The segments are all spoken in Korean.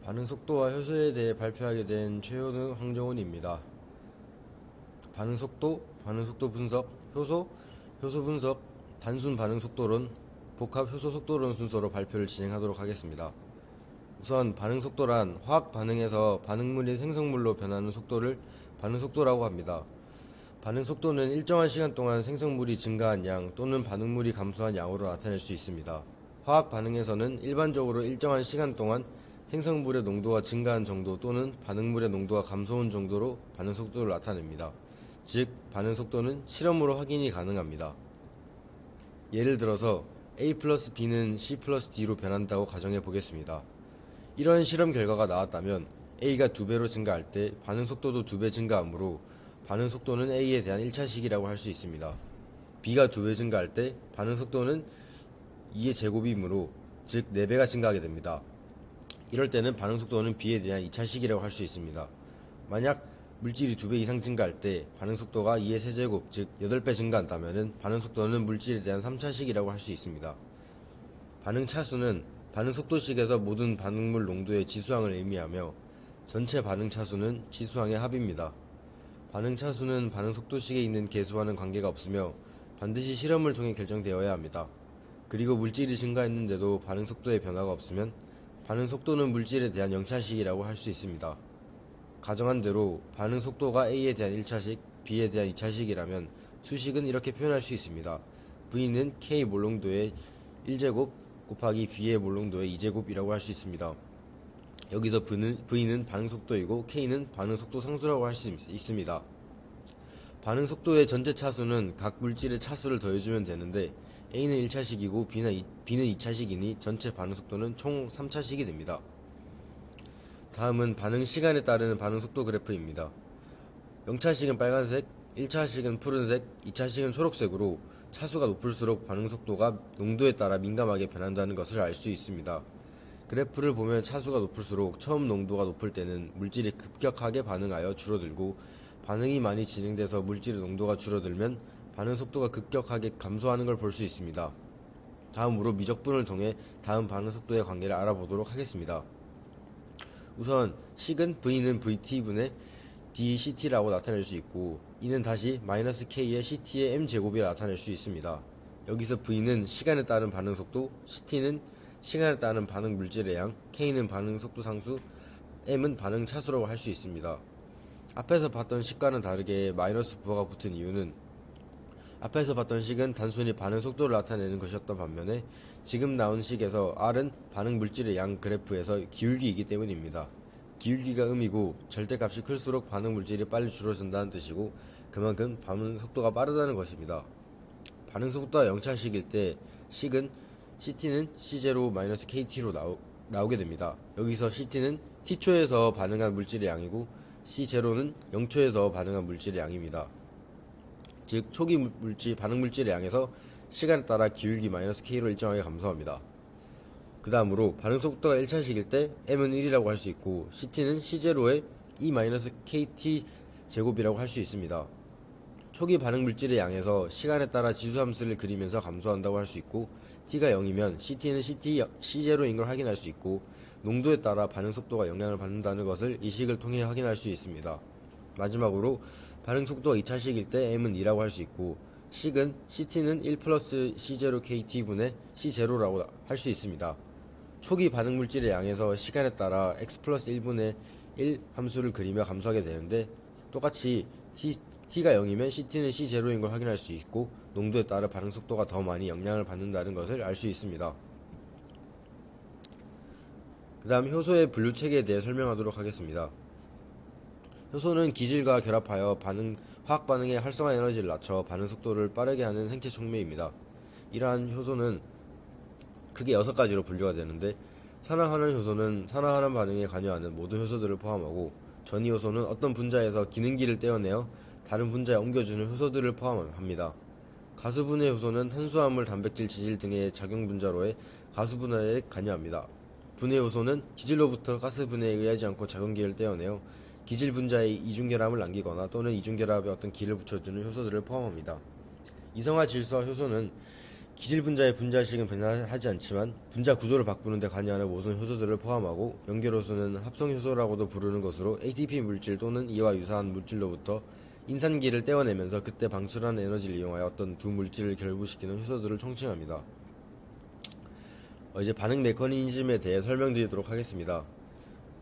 반응속도와 효소에 대해 발표하게 된 최현우 황정훈입니다. 반응속도, 반응속도 분석, 효소 분석, 단순 반응속도론, 복합 효소속도론 순서로 발표를 진행하도록 하겠습니다. 우선 반응속도란 화학 반응에서 반응물이 생성물로 변하는 속도를 반응속도라고 합니다. 반응속도는 일정한 시간 동안 생성물이 증가한 양 또는 반응물이 감소한 양으로 나타낼 수 있습니다. 화학 반응에서는 일반적으로 일정한 시간 동안 생성물의 농도가 증가한 정도 또는 반응물의 농도가 감소한 정도로 반응속도를 나타냅니다. 즉, 반응속도는 실험으로 확인이 가능합니다. 예를 들어서 A 플러스 B는 C 플러스 D로 변한다고 가정해 보겠습니다. 이러한 실험 결과가 나왔다면 A가 2배로 증가할 때 반응속도도 2배 증가하므로 반응속도는 A에 대한 1차식이라고 할 수 있습니다. B가 2배 증가할 때 반응속도는 2의 제곱이므로 즉 4배가 증가하게 됩니다. 이럴 때는 반응속도는 B에 대한 2차식이라고 할 수 있습니다. 만약 물질이 2배 이상 증가할 때 반응속도가 2의 세제곱 즉 8배 증가한다면 반응속도는 물질에 대한 3차식이라고 할 수 있습니다. 반응차수는 반응속도식에서 모든 반응물 농도의 지수항을 의미하며 전체 반응차수는 지수항의 합입니다. 반응차수는 반응속도식에 있는 계수와는 관계가 없으며 반드시 실험을 통해 결정되어야 합니다. 그리고 물질이 증가했는데도 반응속도의 변화가 없으면 반응속도는 물질에 대한 0차식이라고 할 수 있습니다. 가정한 대로 반응속도가 A에 대한 1차식, B에 대한 2차식이라면 수식은 이렇게 표현할 수 있습니다. V는 K 몰농도의 1제곱 곱하기 B의 몰농도의 2제곱이라고 할 수 있습니다. 여기서 V는 반응속도이고 K는 반응속도 상수라고 할 수 있습니다. 반응속도의 전체 차수는 각 물질의 차수를 더해주면 되는데 A는 1차식이고 B는 2차식이니 전체 반응속도는 총 3차식이 됩니다. 다음은 반응시간에 따르는 반응속도 그래프입니다. 0차식은 빨간색, 1차식은 푸른색, 2차식은 초록색으로 차수가 높을수록 반응속도가 농도에 따라 민감하게 변한다는 것을 알 수 있습니다. 그래프를 보면 차수가 높을수록 처음 농도가 높을 때는 물질이 급격하게 반응하여 줄어들고 반응이 많이 진행돼서 물질의 농도가 줄어들면 반응속도가 급격하게 감소하는 걸 볼 수 있습니다. 다음으로 미적분을 통해 다음 반응속도의 관계를 알아보도록 하겠습니다. 우선 식은 V는 VT분의 DCT라고 나타낼 수 있고 이는 다시 마이너스 K의 CT의 M제곱이라 나타낼 수 있습니다. 여기서 V는 시간에 따른 반응속도, CT는 시간에 따른 반응 물질의 양, K는 반응속도 상수, M은 반응 차수라고 할 수 있습니다. 앞에서 봤던 식과는 다르게 마이너스 부호가 붙은 이유는 앞에서 봤던 식은 단순히 반응 속도를 나타내는 것이었던 반면에 지금 나온 식에서 R은 반응 물질의 양 그래프에서 기울기이기 때문입니다. 기울기가 음이고 절대값이 클수록 반응 물질이 빨리 줄어든다는 뜻이고 그만큼 반응 속도가 빠르다는 것입니다. 반응 속도가 0차식일 때 식은 CT는 C0-KT로 나오게 됩니다. 여기서 CT는 T초에서 반응한 물질의 양이고 C0는 0초에서 반응한 물질의 양입니다. 즉 초기 반응 물질의 양에서 시간에 따라 기울기 -K로 일정하게 감소합니다. 그 다음으로 반응 속도가 1차식일 때 M은 1이라고 할 수 있고 CT는 C0의 E-KT 제곱이라고 할 수 있습니다. 초기 반응 물질의 양에서 시간에 따라 지수함수를 그리면서 감소한다고 할 수 있고 T가 0이면 CT는 C0인 걸 확인할 수 있고 농도에 따라 반응 속도가 영향을 받는다는 것을 이 식을 통해 확인할 수 있습니다. 마지막으로 반응 속도가 2차식일 때 M은 2라고 할 수 있고 식은 CT는 1 플러스 C0KT분의 C0라고 할 수 있습니다. 초기 반응 물질의 양에서 시간에 따라 X 플러스 1분의 1 함수를 그리며 감소하게 되는데 똑같이 T가 0이면 CT는 C0인 걸 확인할 수 있고 농도에 따라 반응 속도가 더 많이 영향을 받는다는 것을 알 수 있습니다. 그 다음 효소의 분류 체계에 대해 설명하도록 하겠습니다. 효소는 기질과 결합하여 화학 반응의 활성화 에너지를 낮춰 반응 속도를 빠르게 하는 생체 촉매입니다. 이러한 효소는 크게 6가지로 분류가 되는데 산화하는 효소는 산화하는 반응에 관여하는 모든 효소들을 포함하고 전이 효소는 어떤 분자에서 기능기를 떼어내어 다른 분자에 옮겨주는 효소들을 포함합니다. 가수분해 효소는 탄수화물, 단백질, 지질 등의 작용 분자로의 가수 분해에 관여합니다. 분해 효소는 기질로부터 가스 분해에 의하지 않고 작용기를 떼어내어 기질 분자에 이중결합을 남기거나 또는 이중결합에 어떤 기를 붙여주는 효소들을 포함합니다. 이성화 질소 효소는 기질 분자의 분자식은 변화하지 않지만 분자 구조를 바꾸는 데 관여하는 모든 효소들을 포함하고 연결효소는 합성효소라고도 부르는 것으로 ATP 물질 또는 이와 유사한 물질로부터 인산기를 떼어내면서 그때 방출하는 에너지를 이용하여 어떤 두 물질을 결부시키는 효소들을 총칭합니다. 이제 반응 메커니즘에 대해 설명드리도록 하겠습니다.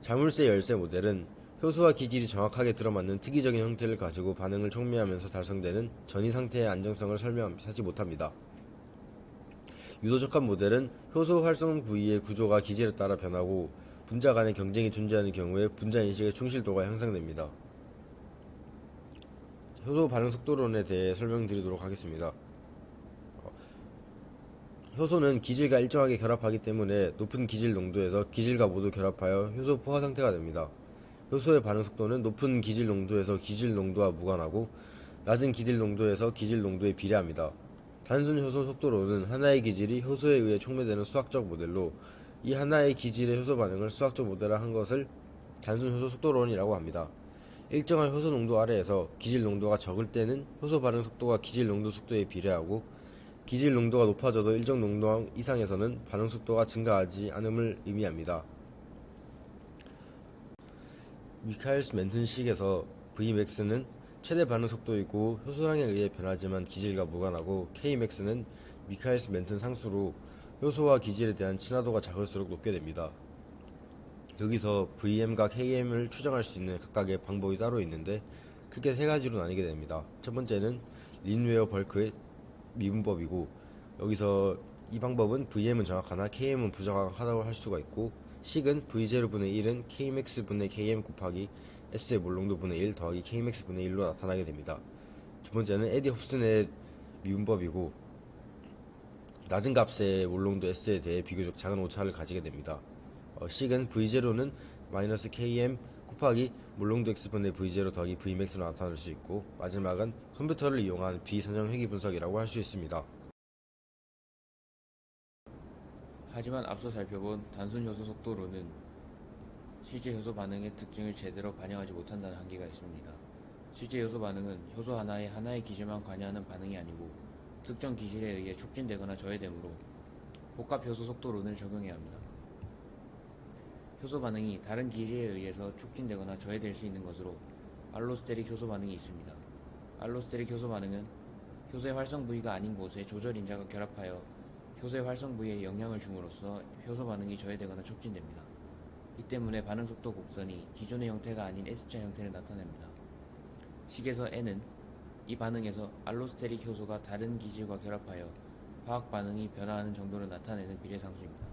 자물쇠 열쇠 모델은 효소와 기질이 정확하게 들어맞는 특이적인 형태를 가지고 반응을 촉매하면서 달성되는 전이 상태의 안정성을 설명하지 못합니다. 유도적합 모델은 효소 활성 부위의 구조가 기질에 따라 변하고 분자 간의 경쟁이 존재하는 경우에 분자 인식의 충실도가 향상됩니다. 효소 반응 속도론에 대해 설명드리도록 하겠습니다. 효소는 기질과 일정하게 결합하기 때문에 높은 기질 농도에서 기질과 모두 결합하여 효소 포화 상태가 됩니다. 효소의 반응 속도는 높은 기질 농도에서 기질 농도와 무관하고 낮은 기질 농도에서 기질 농도에 비례합니다. 단순 효소 속도론은 하나의 기질이 효소에 의해 촉매되는 수학적 모델로 이 하나의 기질의 효소 반응을 수학적 모델화한 것을 단순 효소 속도론이라고 합니다. 일정한 효소 농도 아래에서 기질 농도가 적을 때는 효소 반응 속도가 기질 농도 속도에 비례하고 기질 농도가 높아져도 일정 농도 이상에서는 반응 속도가 증가하지 않음을 의미합니다. 미카엘스 멘튼식에서 Vmax는 최대 반응 속도이고 효소량에 의해 변하지만 기질과 무관하고 Kmax는 미카엘스 멘튼 상수로 효소와 기질에 대한 친화도가 작을수록 높게 됩니다. 여기서 VM과 KM을 추정할 수 있는 각각의 방법이 따로 있는데 크게 세 가지로 나뉘게 됩니다. 첫 번째는 린웨어 벌크의 미분법이고 여기서 이 방법은 VM은 정확하나 KM은 부정확하다고 할 수가 있고 식은 V0분의 1은 Kmax분의 KM 곱하기 S의 몰농도 분의 1 더하기 Kmax 분의 1로 나타나게 됩니다. 두 번째는 에디 홉슨의 미분법이고 낮은 값의 몰농도 S에 대해 비교적 작은 오차를 가지게 됩니다. 식은 V0는 마이너스 KM 곱하기 몰농도 X분의 V0 더하기 Vmax로 나타날 수 있고 마지막은 컴퓨터를 이용한 비선형 회귀 분석이라고 할 수 있습니다. 하지만 앞서 살펴본 단순 효소 속도론은 실제 효소 반응의 특징을 제대로 반영하지 못한다는 한계가 있습니다. 실제 효소 반응은 효소 하나의 기질만 관여하는 반응이 아니고 특정 기질에 의해 촉진되거나 저해되므로 복합 효소 속도론을 적용해야 합니다. 효소 반응이 다른 기질에 의해서 촉진되거나 저해될 수 있는 것으로 알로스테릭 효소 반응이 있습니다. 알로스테릭 효소 반응은 효소의 활성 부위가 아닌 곳에 조절 인자가 결합하여 효소의 활성 부위에 영향을 줌으로써 효소 반응이 저해되거나 촉진됩니다. 이 때문에 반응 속도 곡선이 기존의 형태가 아닌 S자 형태를 나타냅니다. 식에서 N은 이 반응에서 알로스테릭 효소가 다른 기질과 결합하여 화학 반응이 변화하는 정도를 나타내는 비례상수입니다.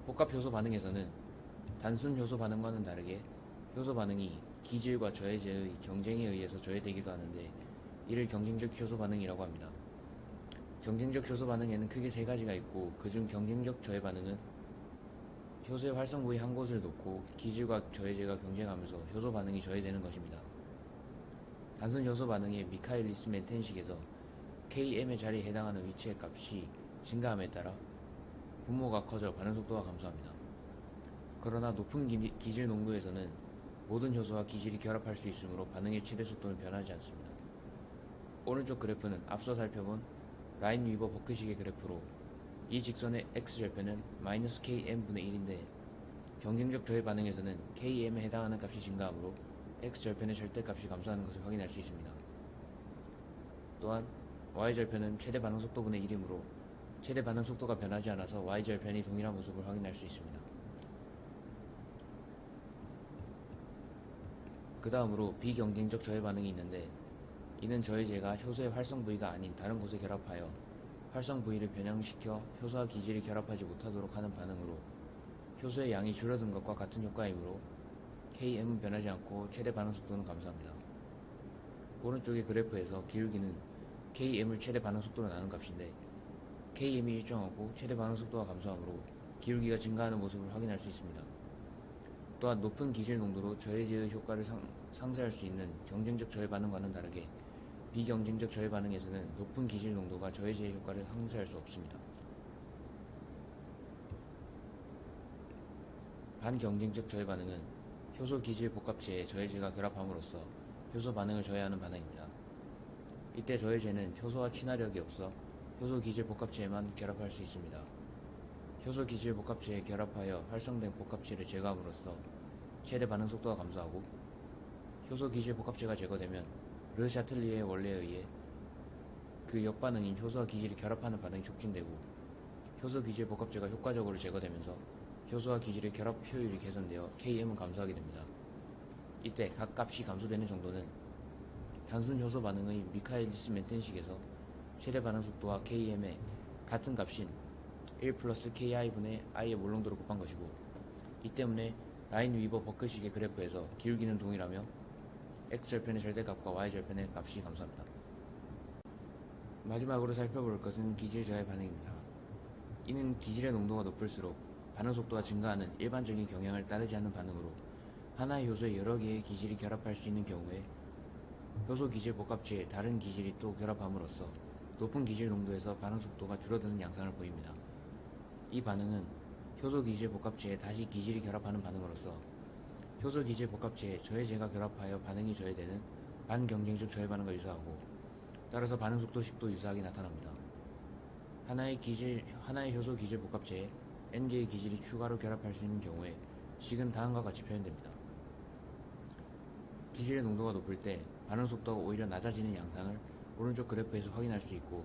복합 효소 반응에서는 단순 효소 반응과는 다르게 효소 반응이 기질과 저해제의 경쟁에 의해서 저해되기도 하는데 이를 경쟁적 효소 반응이라고 합니다. 경쟁적 효소 반응에는 크게 세 가지가 있고 그중 경쟁적 저해 반응은 효소의 활성 부위 한 곳을 놓고 기질과 저해제가 경쟁하면서 효소 반응이 저해되는 것입니다. 단순 효소 반응의 미카엘리스 멘텐식에서 KM의 자리에 해당하는 위치의 값이 증가함에 따라 분모가 커져 반응 속도가 감소합니다. 그러나 높은 기질 농도에서는 모든 효소와 기질이 결합할 수 있으므로 반응의 최대 속도는 변하지 않습니다. 오른쪽 그래프는 앞서 살펴본 라인 위버 버크식의 그래프로 이 직선의 x절편은 마이너스 km분의 1인데 경쟁적 저해 반응에서는 km에 해당하는 값이 증가하므로 x절편의 절대값이 감소하는 것을 확인할 수 있습니다. 또한 y절편은 최대 반응 속도분의 1이므로 최대 반응 속도가 변하지 않아서 y절편이 동일한 모습을 확인할 수 있습니다. 그 다음으로 비경쟁적 저해 반응이 있는데 이는 저해제가 효소의 활성 부위가 아닌 다른 곳에 결합하여 활성 부위를 변형시켜 효소와 기질이 결합하지 못하도록 하는 반응으로 효소의 양이 줄어든 것과 같은 효과이므로 Km은 변하지 않고 최대 반응 속도는 감소합니다. 오른쪽의 그래프에서 기울기는 Km을 최대 반응 속도로 나눈 값인데 Km이 일정하고 최대 반응 속도가 감소하므로 기울기가 증가하는 모습을 확인할 수 있습니다. 또한 높은 기질 농도로 저해제의 효과를 상쇄할 수 있는 경쟁적 저해 반응과는 다르게 비경쟁적 저해 반응에서는 높은 기질 농도가 저해제의 효과를 상쇄할 수 없습니다. 반경쟁적 저해 반응은 효소 기질 복합체에 저해제가 결합함으로써 효소 반응을 저해하는 반응입니다. 이때 저해제는 효소와 친화력이 없어 효소 기질 복합체에만 결합할 수 있습니다. 효소 기질 복합체에 결합하여 활성된 복합체를 제거함으로써 최대 반응 속도가 감소하고, 효소 기질 복합체가 제거되면 르 샤틀리에의 원리에 의해 그 역반응인 효소와 기질이 결합하는 반응이 촉진되고, 효소 기질 복합체가 효과적으로 제거되면서 효소와 기질의 결합 효율이 개선되어 Km은 감소하게 됩니다. 이때 각 값이 감소되는 정도는 단순 효소 반응의 미카엘리스 멘텐식에서 최대 반응 속도와 Km의 같은 값인 1 플러스 KI분의 I의 몰롱도를 곱한 것이고, 이 때문에 라인 위버 버크식의 그래프에서 기울기는 동일하며 X절편의 절대값과 Y절편의 값이 감소합니다. 마지막으로 살펴볼 것은 기질 저해 반응입니다. 이는 기질의 농도가 높을수록 반응 속도가 증가하는 일반적인 경향을 따르지 않는 반응으로, 하나의 효소에 여러 개의 기질이 결합할 수 있는 경우에 효소 기질 복합체에 다른 기질이 또 결합함으로써 높은 기질 농도에서 반응 속도가 줄어드는 양상을 보입니다. 이 반응은 효소 기질 복합체에 다시 기질이 결합하는 반응으로서 효소 기질 복합체에 저해제가 결합하여 반응이 저해되는 반경쟁적 저해 반응과 유사하고, 따라서 반응 속도식도 유사하게 나타납니다. 하나의 효소 기질 복합체에 N개의 기질이 추가로 결합할 수 있는 경우에 식은 다음과 같이 표현됩니다. 기질의 농도가 높을 때 반응 속도가 오히려 낮아지는 양상을 오른쪽 그래프에서 확인할 수 있고,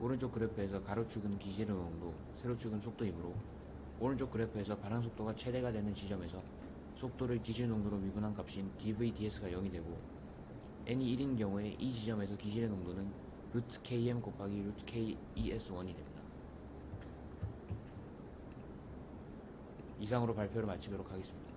오른쪽 그래프에서 가로축은 기질의 농도, 세로축은 속도이므로 오른쪽 그래프에서 반응 속도가 최대가 되는 지점에서 속도를 기질 농도로 미분한 값인 dvds가 0이 되고, n이 1인 경우에 이 지점에서 기질의 농도는 루트 km 곱하기 루트 kes1이 됩니다. 이상으로 발표를 마치도록 하겠습니다.